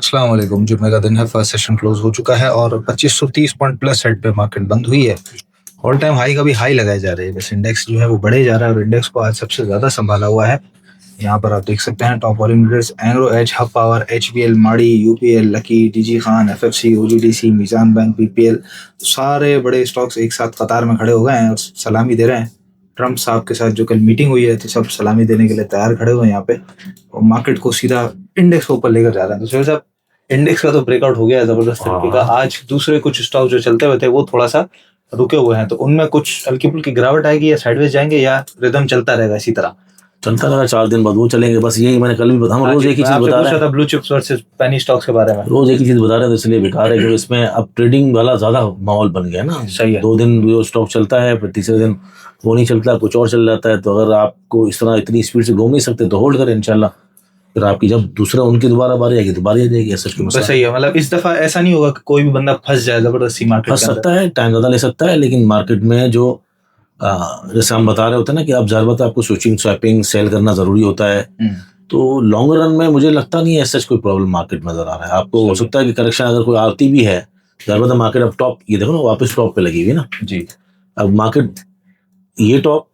अस्सलाम वालेकुम। जुम्मे का दिन है, फर्स्ट सेशन क्लोज हो चुका है और 2530 पॉइंट प्लस सेट पे मार्केट बंद हुई है। ऑल टाइम हाई का भी हाई लगाए जा रहे हैं, बस इंडेक्स जो है वो बढ़े जा रहा है और इंडेक्स को आज सबसे ज्यादा संभाला हुआ है। यहाँ पर आप देख सकते हैं top volume leaders Engro H, Hub power, HBL, Maari, UPL, Lucky, DG Khan, FFC, OGDC, Meezan bank, BPL, सारे बड़े स्टॉक्स एक साथ कतार में खड़े हो गए हैं और सलामी दे रहे हैं। ट्रम्प साहब के साथ जो कल मीटिंग हुई है तो सब सलामी देने के लिए तैयार खड़े हुए हैं यहाँ पे और मार्केट को सीधा इंडेक्स को ऊपर लेकर जा रहे हैं। तो सुहेल साहब, इंडेक्स का तो ब्रेकआउट हो गया है जबरदस्त तरीके का। आज दूसरे कुछ स्टॉक जो चलते हुए थे वो थोड़ा सा रुके हुए हैं, तो उनमें कुछ हल्की फुल्की गिरावट आएगी या साइडवेज जाएंगे या रिदम चलता रहेगा इसी तरह? चलता रहेगा, 4 दिन बाद वो चलेंगे। बस यही मैंने कल भी हम रोज एक ही चीज बता रहे हैं, blue chips versus penny stocks के बारे में रोज एक ही चीज बता रहे हैं, तो इसलिए बेकार है क्योंकि इसमें अब ट्रेडिंग वाला ज्यादा माहौल बन गया ना। सही है। 2 दिन वो स्टॉक चलता है, फिर तीसरे दिन वो नहीं चलता, कुछ और चल जाता है। तो अगर आपको इस तरह इतनी स्पीड से घूम नहीं सकते तो होल्ड करें इंशाल्लाह। फिर आपकी जब दूसरा उनकी दोबारा बारी आएगी तो बारी आ जाएगी। ऐसा बस सही है, मतलब इस दफा ऐसा नहीं होगा कि कोई भी बंदा फंस जाए जबरदस्ती मार्केट फंस सकता है, टाइम ज्यादा ले सकता है, लेकिन मार्केट में जो जैसे हम बता रहे होते हैं ना कि अब जरूरत है आपको स्विचिंग स्वैपिंग सेल करना जरूरी होता है। तो लॉन्ग रन में मुझे लगता नहीं है ऐसा कोई प्रॉब्लम मार्केट में नजर आ रहा है। आपको हो सकता है कि करेक्शन अगर कोई आती भी है, जरूरत है मार्केट अब टॉप, ये देखो ना वापस टॉप पे लगी हुई ना जी। अब मार्केट ये टॉप,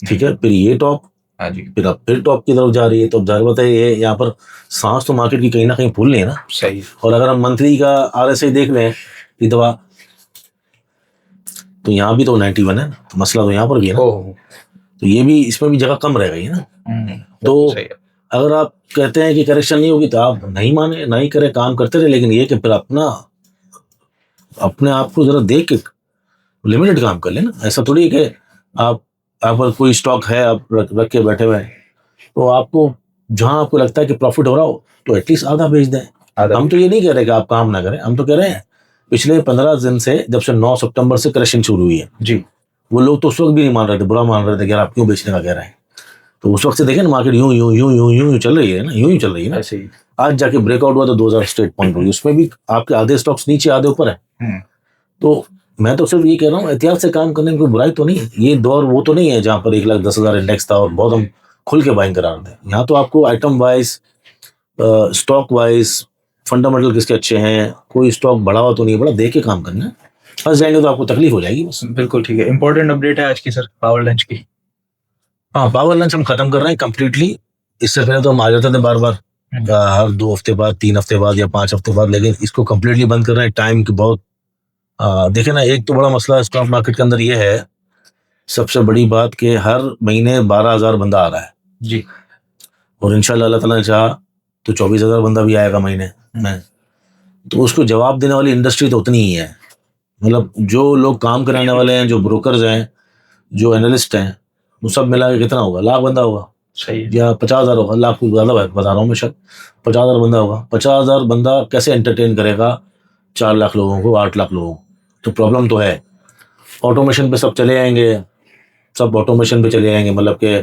ठीक है, फिर ये टॉप, फिर अब फिर टॉप की तरफ जा रही है। तो अब जरूरत है ये यहाँ पर सांस तो मार्केट की कहीं ना कहीं फूल है ना। सही। और अगर हम मंथली का आरएसआई देख लें ये दवा, तो यहाँ भी तो 91 है ना, तो मसला तो यहाँ पर भी है ना। तो ये भी, इसमें भी जगह कम रह गई है ना। तो अगर आप कहते हैं कि करेक्शन नहीं होगी तो आप नहीं माने, नहीं करे, काम करते रहे, लेकिन ये कि फिर अपने आप को जरा देख के लिमिटेड काम कर लेना। ऐसा थोड़ी है कि आप पर कोई स्टॉक है आप रख के बैठे हुए हैं, तो आपको जहां आपको लगता है कि प्रॉफिट हो रहा हो तो एटलीस्ट आधा बेच दें। हम तो ये नहीं कह रहे कि आप काम ना करें, हम तो कह रहे हैं पिछले 15 दिन से, जब से 9 सितंबर से करेक्शन शुरू हुई है जी, वो लोग तो उस वक्त भी नहीं मान रहे थे, बुरा मान रहे थे कि आप क्यों बेचने का कह रहे हैं। तो उस वक्त से देखें ना मार्केट यूं यूं यूं यूं यूं चल रही है ना, यूं चल रही है ना। आज जाके ब्रेकआउट हुआ तो 2000 स्ट्रेट पॉइंट हुई, उसमें भी आपके आधे स्टॉक्स नीचे आधे ऊपर है। तो मैं तो सिर्फ ये कह रहा हूँ एहतियात से काम करने में कोई बुराई तो नहीं है। ये दौर वो तो नहीं है जहां पर 1,10,000 इंडेक्स था और बहुत हम खुल के बाइंग करा रहे थे। यहाँ तो आपको item wise, stock wise, fundamental किसके अच्छे हैं, कोई स्टॉक बढ़ा हुआ तो नहीं बढ़ा, देख के काम करना है। फंस जाएंगे तो आपको तकलीफ हो जाएगी बस। बिल्कुल ठीक है। इंपॉर्टेंट अपडेट है आज की सर, पावर लंच की। हाँ, पावर लंच हम खत्म कर रहे हैं कम्प्लीटली। इससे पहले तो हम आ जाते थे बार बार हर 2 हफ्ते बाद, 3 हफ्ते बाद या 5 हफ्ते बाद, लेकिन इसको कम्प्लीटली बंद कर रहे हैं। टाइम की बहुत देखे ना, एक तो बड़ा मसला स्टॉक मार्केट के अंदर ये है, सबसे बड़ी बात कि हर महीने 12,000 बंदा आ रहा है जी, और इंशाल्लाह अल्लाह ताला ने चाहा तो 24,000 बंदा भी आएगा महीने में। तो उसको जवाब देने वाली इंडस्ट्री तो उतनी ही है। मतलब जो लोग काम कराने वाले हैं, जो ब्रोकर्स हैं, जो एनालिस्ट हैं, वो सब मिला के कितना होगा, 1,00,000 बंदा होगा। सही। या 50,000 होगा, लाख को ज्यादा बता रहा हूँ मैं, शायद 50,000 बंदा होगा। 50,000 बंदा कैसे एंटरटेन करेगा 4 लाख लोगों को, 8 लाख लोगों को? तो प्रॉब्लम तो है। ऑटोमेशन पे सब चले आएंगे, सब ऑटोमेशन पे चले आएंगे। मतलब कि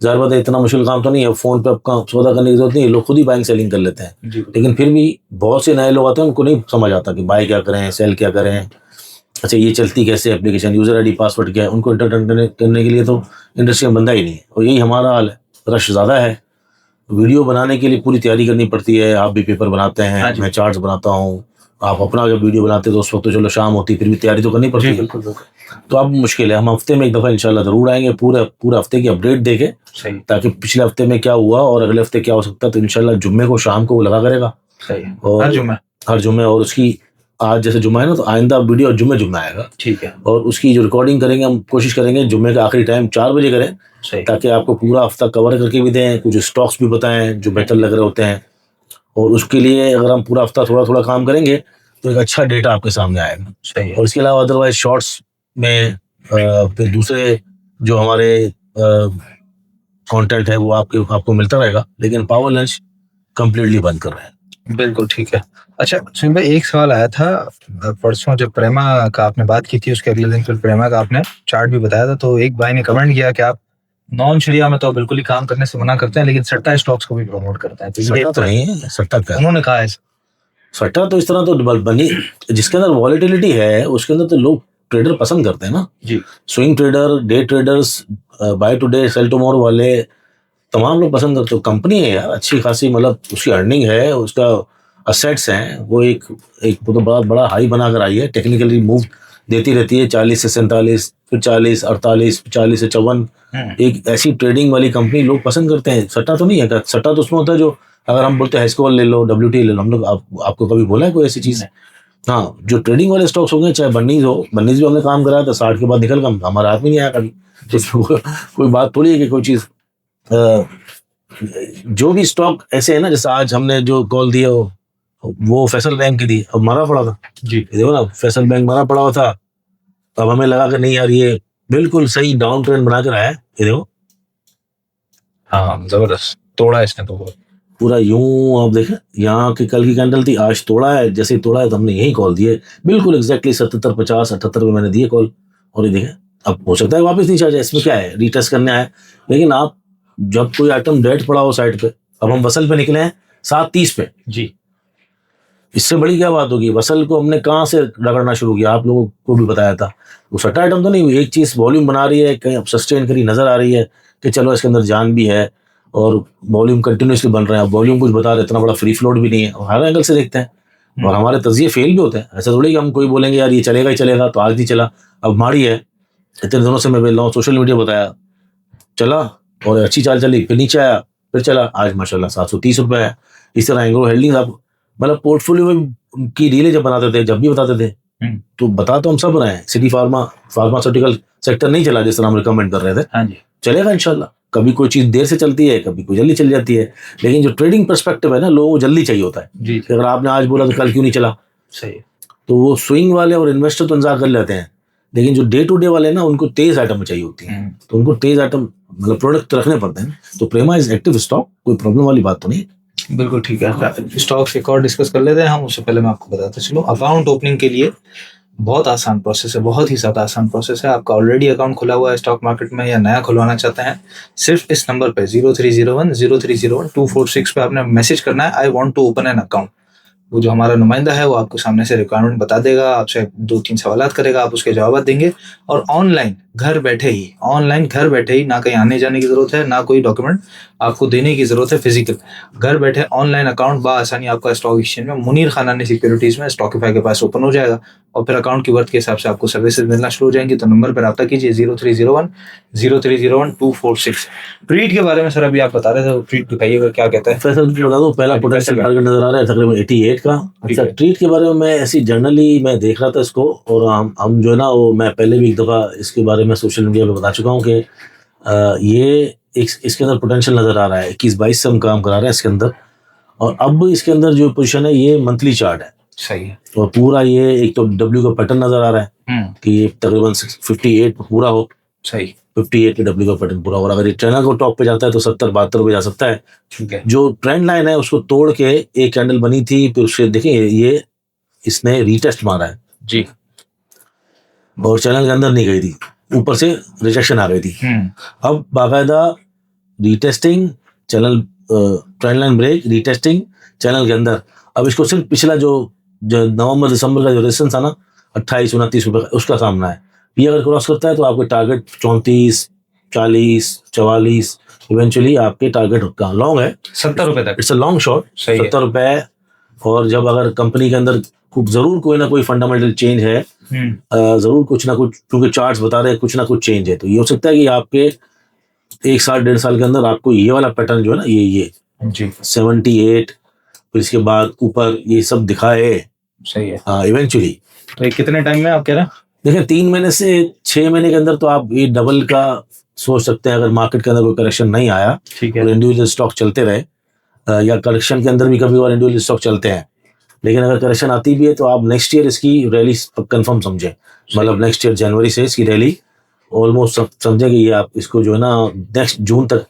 ज़रूरत है, इतना मुश्किल काम तो नहीं है, फोन पे आपका सौदा करने की जरूरत नहीं है, लोग खुद ही बाइंग सेलिंग कर लेते हैं। लेकिन फिर भी बहुत से नए लोग आते हैं, उनको नहीं समझ आता कि बाय क्या करें, सेल क्या करें, अच्छा ये चलती कैसे एप्लीकेशन, यूजर आईडी पासवर्ड क्या है, उनको एंटरटेन करने के लिए तो इंडस्ट्री में बंदा ही नहीं है। और यही हमारा हाल है, रश ज़्यादा है। वीडियो बनाने के लिए पूरी तैयारी करनी पड़ती है। आप भी पेपर बनाते हैं, मैं चार्ट्स बनाता हूँ, आप अपना जब वीडियो बनाते हैं तो उस वक्त तो चलो शाम होती, फिर भी तैयारी तो करनी पड़ती है। तो अब मुश्किल है। हम हफ्ते में एक दफ़ा इंशाल्लाह ज़रूर आएंगे, पूरे हफ्ते की अपडेट देके, ताकि पिछले हफ्ते में क्या हुआ और अगले हफ्ते क्या हो सकता है। तो इंशाल्लाह जुम्मे को शाम को वो लगा करेगा। और हर जुम्मे और उसकी, आज जैसे जुम्मा है ना, तो आइंदा वीडियो जुम्मे आएगा, ठीक है। और उसकी जो रिकॉर्डिंग करेंगे, हम कोशिश करेंगे जुम्मे का आखिरी टाइम 4 बजे करें, ताकि आपको पूरा हफ्ता कवर करके भी दें, कुछ स्टॉक्स भी बताएं जो बेहतर लग रहे होते हैं। और उसके लिए अगर हम पूरा हफ्ता थोड़ा थोड़ा काम करेंगे तो एक अच्छा डेटा आपके सामने आएगा। और इसके अलावा अदरवाइज शॉर्ट्स में फिर दूसरे जो हमारे कंटेंट है वो आपको मिलता रहेगा। लेकिन पावर लंच कंप्लीटली बंद कर रहे हैं। बिल्कुल ठीक है। अच्छा सुन भाई, एक सवाल आया था परसों जब प्रेमा का आपने बात की थी, उसके अगले दिन फिर प्रेमा का आपने चार्ट भी बताया था, तो एक भाई ने कमेंट किया कि आप नॉन शरिया में तो बिल्कुल ही काम करने से मना करते हैं, लेकिन सट्टा स्टॉक्स को भी प्रमोट करते हैं। सट्टा तो नहीं है, सट्टा क्या उन्होंने कहा है? सट्टा तो इस तरह तो बनी, जिसके अंदर वॉलेटिलिटी है उसके अंदर तो लोग ट्रेडर पसंद करते हैं ना जी। Swing trader, day traders, buy today sell tomorrow वाले तमाम लोग पसंद करते हैं। कंपनी है यार अच्छी खासी, मतलब उसकी अर्निंग है, उसका असेट्स हैं वो एक एक तो बड़ा बड़ा हाई बनाकर आई है, टेक्निकली मूव देती रहती है 40 से 47, फिर 40, 48, 40 से 54। एक ऐसी ट्रेडिंग वाली कंपनी लोग पसंद करते हैं। सट्टा तो नहीं है, सट्टा तो उसमें होता है जो अगर हम बोलते हैं हेस्कोल ले लो, WT ले लो, हम लोग आपको कभी बोला है कोई ऐसी चीज? हाँ, जो ट्रेडिंग वाले स्टॉक्स होंगे, चाहे बन्नीज हो, बन्नीज भी हमने काम कराया था, 60 के बाद निकल गया, हमारा हाथ में नहीं आया कभी। तो इसमें कोई बात थोड़ी है कि कोई चीज जो भी स्टॉक ऐसे है ना, जैसे आज हमने जो कॉल दिया वो फैसल बैंक की दी, अब मरा पड़ा था जी। देखो ना, फैसल बैंक मरा पड़ा हुआ था, अब हमें लगा कि नहीं यार ये बिल्कुल सही डाउन ट्रेंड बना कर आया है। ये देखो, हाँ जबरदस्त तोड़ा इसने तो पूरा यूं। आप देखें, यहाँ की कल की कैंडल थी, आज तोड़ा है, जैसे ही तोड़ा है तो हमने यही कॉल दिए, बिल्कुल एग्जैक्टली 77, 50, 78 में मैंने दिए कॉल। और ये देखें, अब हो सकता है वापस नीचे आ जाए, इसमें क्या है, रीटेस्ट करने आए। लेकिन आप जब कोई आइटम डेट पड़ा हो साइड पे, अब हम वसल पे निकले हैं 7:30 पे जी, इससे बड़ी क्या बात होगी। वसल को हमने कहाँ से रगड़ना शुरू किया, आप लोगों को भी बताया था, वो सट्टा आइटम तो नहीं हुई। एक चीज वॉल्यूम बना रही है, कहीं अब सस्टेन करी नजर आ रही है कि चलो इसके अंदर जान भी है और वॉल्यूम कंटिन्यूसली बन रहे हैं। अब वॉल्यूम कुछ बता रहे, इतना बड़ा फ्री फ्लोट भी नहीं है, और हर एंगल से देखते हैं और हमारे तजिए फेल भी होते हैं। ऐसा थोड़ी कि हम कोई बोलेंगे यार ये चलेगा ही चलेगा, तो आज नहीं चला, अब माड़ी है। इतने दिनों से मैं बोल रहा हूँ, सोशल मीडिया बताया, चला और अच्छी चाल चली, फिर नीचे आया, फिर चला, आज माशाल्लाह 730 रुपए है। इस तरह एंग्रो होल्डिंग, आप मतलब पोर्टफोलियो की डीलें जब बनाते थे, जब भी बताते थे, तो बता तो हम सब रहे हैं, सिटी फार्मास्यूटिकल सेक्टर नहीं चला जिस तरह हम रिकमेंड कर रहे थे। हाँ जी, चलेगा इंशाल्लाह। कभी कोई चीज देर से चलती है, कभी कोई जल्दी चल जाती है, लेकिन जो ट्रेडिंग पर्सपेक्टिव है ना, लोगों को जल्दी चाहिए होता है जी। अगर आपने आज बोला तो कल क्यों नहीं चला, सही, तो वो स्विंग वाले और इन्वेस्टर तो इंतजार कर लेते हैं, लेकिन जो डे टू डे वाले ना, उनको तेज आइटम चाहिए होती है, तो उनको तेज आइटम मतलब प्रोडक्ट रखने पड़ते हैं। तो प्रेमा इज एक्टिव स्टॉक, कोई प्रॉब्लम वाली बात तो नहीं। बिल्कुल ठीक है। स्टॉक्स एक और डिस्कस कर लेते हैं हम, उससे पहले मैं आपको बताता चलो, अकाउंट ओपनिंग के लिए बहुत आसान प्रोसेस है, बहुत ही ज़्यादा आसान प्रोसेस है। आपका ऑलरेडी अकाउंट खुला हुआ है स्टॉक मार्केट में या नया खुलवाना चाहते हैं, सिर्फ इस नंबर पे 0301 पे आपने मैसेज करना है, I want to open an account. वो जो हमारा नुमाइंदा है वो आपको सामने से रिक्वायरमेंट बता देगा, आपसे 2-3 सवालात करेगा, आप उसके जवाब देंगे और ऑनलाइन घर बैठे ही, ना कहीं आने जाने की जरूरत है, ना कोई डॉक्यूमेंट आपको देने की जरूरत है फिजिकल। घर बैठे ऑनलाइन अकाउंट आसानी आपका स्टॉक एक्सचेंज में मुनीर खानानी सिक्योरिटीज में स्टॉकिफाई के पास ओपन हो जाएगा और फिर अकाउंट की वर्थ के हिसाब से आपको सर्विसेज मिलना शुरू हो जाएंगी। तो नंबर पर रब्ता कीजिए 0301 ट्रीट के बारे में सर अभी आप बता रहे थे, ट्रीट दिखाइएगा क्या कहता है। फैसल बता दो, पहला पोटेंशियल टारगेट नजर आ रहा है तकरीबन 88 का। अच्छा, ट्रीट के बारे में मैं ऐसी जर्नली मैं देख रहा था इसको, और हम जो है ना, वो मैं पहले भी एक दफा इसके बारे में सोशल मीडिया पे बता चुका हूँ कि ये इसके अंदर पोटेंशियल नजर आ रहा है। 21-22 से हम काम करा रहे हैं इसके अंदर, और अब इसके अंदर जो पोजीशन है ये मंथली चार्ट है, सही है, और पूरा ये एक तो डब्ल्यू का पैटर्न नजर आ रहा है कि ये तकरीबन 58 पूरा हो, सही 58 के डब्ल्यू का पैटर्न पूरा हो, और अगर ये ट्रेंड को टॉप पे जाता है तो 70-72 पे जा सकता है। ठीक है, जो ट्रेंड लाइन है उसको तोड़ के एक कैंडल बनी थी, फिर उसके देखिए ये इसने रीटेस्ट मारा है जी, और चैनल के अंदर नहीं गई थी, ऊपर से रिजेक्शन आ गई थी। अब बाकायदा retesting, channel trend line break, retesting channel के अंदर। अब इसको सिर्फ पिछला जो नवंबर दिसंबर का जो रेजिस्टेंस था ना 28-29 रुपए, उसका सामना है। ये अगर क्रॉस करता है तो आपके टारगेट 34, 40, 44, इवेंचुअली आपके टारगेट का लॉन्ग है 70 रुपए तक। इट्स अ लॉन्ग शॉट, 70 रुपए। और जब अगर कंपनी के अंदर जरूर कोई ना कोई फंडामेंटल चेंज है, जरूर कुछ ना कुछ, क्योंकि चार्ट्स बता रहे हैं कुछ ना कुछ चेंज है, तो ये हो सकता है कि आपके 1 साल 1.5 साल के अंदर आपको ये वाला पैटर्न जो है ना, ये जी 78, फिर इसके बाद ऊपर ये सब दिखाए, सही है, हाँ इवेंचुअली। तो ये कितने टाइम में आप कह रहे हैं? देखिए 3 महीने से 6 महीने के अंदर तो आप ये डबल का सोच सकते हैं, अगर मार्केट के अंदर कोई करेक्शन नहीं आया, ठीक है, और इंडिविजुअल स्टॉक चलते रहे, या करेक्शन के अंदर भी कभी और इंडिविजुअल स्टॉक चलते हैं, लेकिन अगर करेक्शन आती भी है तो आप नेक्स्ट ईयर इसकी रैली कंफर्म समझे, मतलब नेक्स्ट ईयर जनवरी से इसकी रैली ऑलमोस्ट समझे कि ये आप इसको जो है ना नेक्स्ट जून तक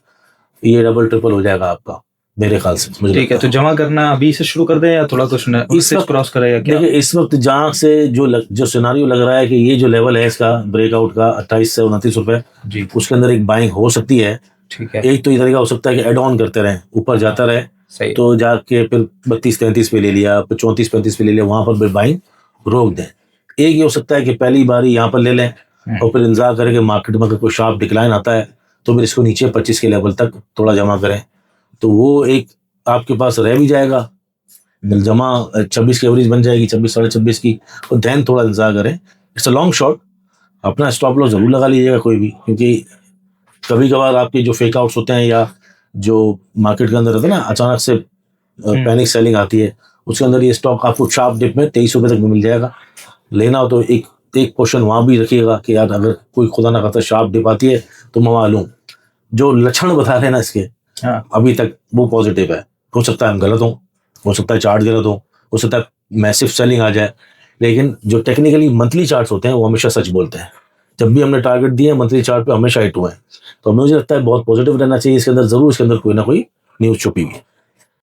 ये डबल ट्रिपल हो जाएगा आपका, मेरे ख्याल से। ठीक है, तो जमा करना अभी से शुरू कर दें या थोड़ा कुछ इस वक्त क्रॉस करें या क्या? देखिए इस वक्त जहाँ से जो सिनारियो लग रहा है कि ये जो लेवल है इसका ब्रेकआउट का 28 से 29 रुपए जी, उसके अंदर एक बाइंग हो सकती है। ठीक है, एक तो ये तरीका हो सकता है कि एड ऑन करते रहे, ऊपर जाता रहे, सही, तो जाके फिर 32-33 पे ले लिया, फिर 34-35 पे ले लिया, वहां पर बाइंग रोक दें। एक ये हो सकता है कि पहली बारी यहाँ पर ले लें और फिर इंतजार करें कि मार्केट में अगर कोई शार्प डिक्लाइन आता है तो फिर इसको नीचे 25 के लेवल तक थोड़ा जमा करें, तो वो एक आपके पास रह भी जाएगा, जमा 26 की एवरेज बन जाएगी, 26 साढ़े 26 की, और देन थोड़ा इंतजार करें। It's a long shot. अपना स्टॉप लॉस जरूर लगा लीजिएगा कोई भी, क्योंकि कभी कभार आपके जो फेक आउट्स होते हैं या जो मार्केट के अंदर रहते हैं ना, अचानक से पैनिक सेलिंग आती है, उसके अंदर ये स्टॉक आपको शार्प डिप में 23 रुपये तक में मिल जाएगा। लेना हो तो एक एक पोर्शन वहां भी रखिएगा कि यार अगर कोई खुदा ना करता शार्प डिप आती है तो मैं वहां लूँ। जो लक्षण बता रहे हैं ना इसके हाँ अभी तक, वो पॉजिटिव है। हो सकता है हम गलत हो सकता है चार्ट गलत हो सकता है मैसिव सेलिंग आ जाए, लेकिन जो टेक्निकली मंथली चार्ट्स होते हैं वो हमेशा सच बोलते हैं। जब भी हमने टारगेट दिए मंथली चार्ट पे हमेशा हिट हुए हैं, तो मुझे लगता है बहुत पॉजिटिव रहना चाहिए इसके अंदर। जरूर इसके अंदर कोई ना कोई न्यूज छुपी हुई है।